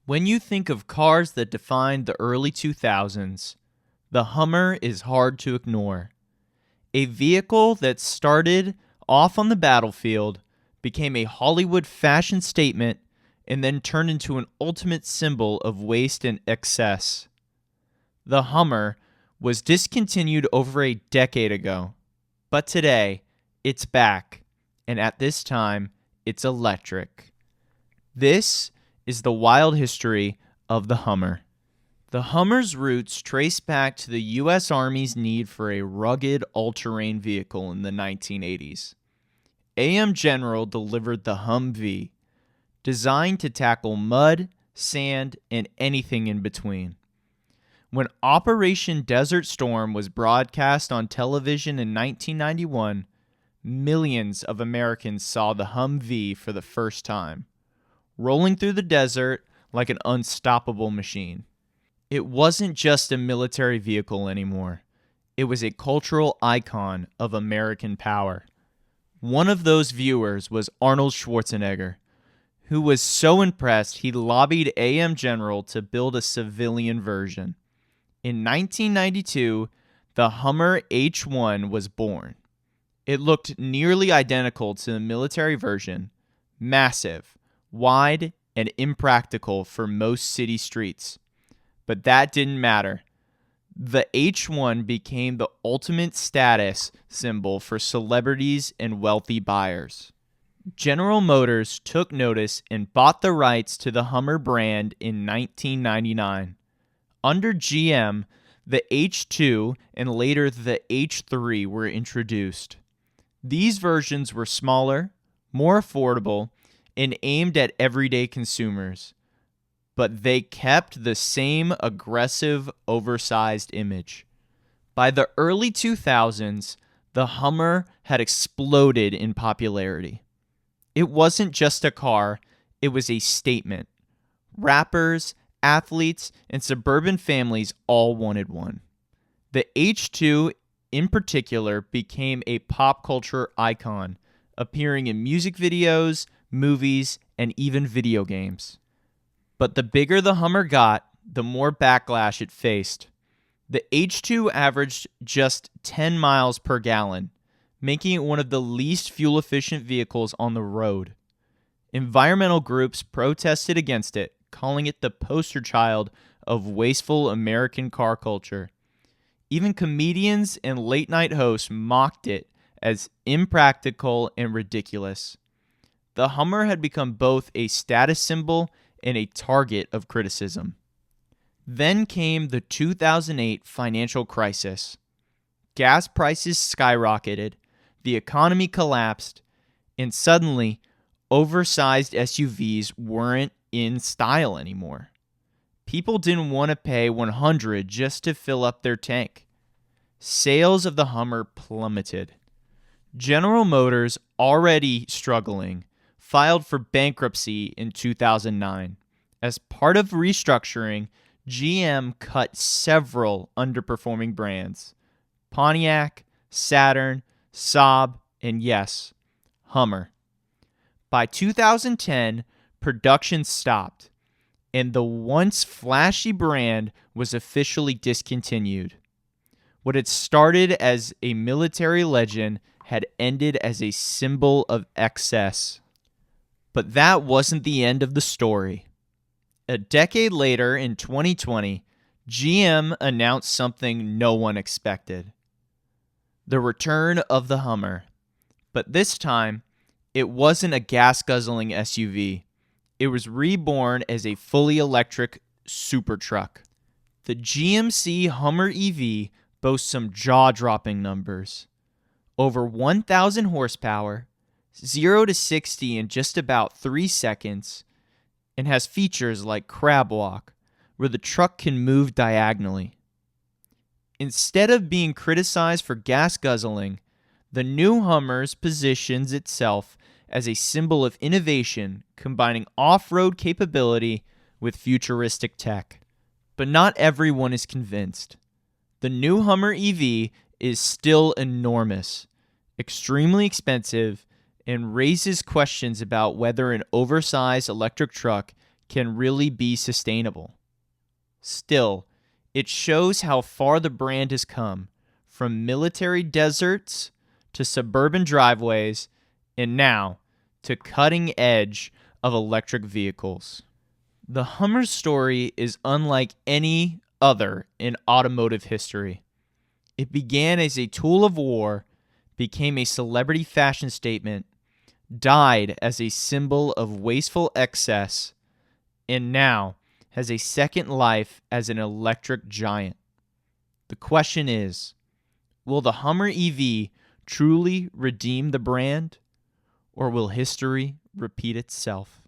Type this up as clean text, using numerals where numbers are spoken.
When you think of cars that defined the early 2000s, the Hummer is hard to ignore. A vehicle that started off on the battlefield, became a Hollywood fashion statement, and then turned into an ultimate symbol of waste and excess. The Hummer was discontinued over a decade ago, but today it's back, and at this time it's electric. This is the wild history of the Hummer. The Hummer's roots trace back to the U.S. Army's need for a rugged all-terrain vehicle in the 1980s. A.M. General delivered the Humvee, designed to tackle mud, sand, and anything in between. When Operation Desert Storm was broadcast on television in 1991, millions of Americans saw the Humvee for the first time, rolling through the desert like an unstoppable machine. It wasn't just a military vehicle anymore. It was a cultural icon of American power. One of those viewers was Arnold Schwarzenegger, who was so impressed he lobbied A.M. General to build a civilian version. In 1992, the Hummer H1 was born. It looked nearly identical to the military version, massive, wide, and impractical for most city streets. But that didn't matter. The H1 became the ultimate status symbol for celebrities and wealthy buyers. General Motors took notice and bought the rights to the Hummer brand in 1999. Under GM, the H2 and later the H3 were introduced. These versions were smaller, more affordable, and aimed at everyday consumers. But they kept the same aggressive, oversized image. By the early 2000s, the Hummer had exploded in popularity. It wasn't just a car, it was a statement. Rappers, athletes, and suburban families all wanted one. The H2 in particular became a pop culture icon, appearing in music videos, movies, and even video games. But the bigger the Hummer got, the more backlash it faced. The H2 averaged just 10 miles per gallon, making it one of the least fuel-efficient vehicles on the road. Environmental groups protested against it, calling it the poster child of wasteful American car culture. Even comedians and late-night hosts mocked it as impractical and ridiculous. The Hummer had become both a status symbol and a target of criticism. Then came the 2008 financial crisis. Gas prices skyrocketed, the economy collapsed, and suddenly, oversized SUVs weren't in style anymore. People didn't want to pay $100 just to fill up their tank. Sales of the Hummer plummeted. General Motors, already struggling, filed for bankruptcy in 2009. As part of restructuring, GM cut several underperforming brands: Pontiac, Saturn, Saab, and yes, Hummer. By 2010, production stopped, and the once flashy brand was officially discontinued. What had started as a military legend had ended as a symbol of excess. But that wasn't the end of the story. A decade later, in 2020, GM announced something no one expected: the return of the Hummer. But this time, it wasn't a gas-guzzling SUV. It was reborn as a fully electric supertruck. The GMC Hummer EV boasts some jaw-dropping numbers: over 1,000 horsepower, 0 to 60 in just about 3 seconds, and has features like crab walk, where the truck can move diagonally. Instead of being criticized for gas guzzling, the new Hummer positions itself as a symbol of innovation, combining off-road capability with futuristic tech. But not everyone is convinced. The new Hummer EV is still enormous, extremely expensive, and raises questions about whether an oversized electric truck can really be sustainable. Still, it shows how far the brand has come, from military deserts to suburban driveways, and now to cutting edge of electric vehicles. The Hummer's story is unlike any other in automotive history. It began as a tool of war, became a celebrity fashion statement, died as a symbol of wasteful excess, and now has a second life as an electric giant. The question is, will the Hummer EV truly redeem the brand, or will history repeat itself?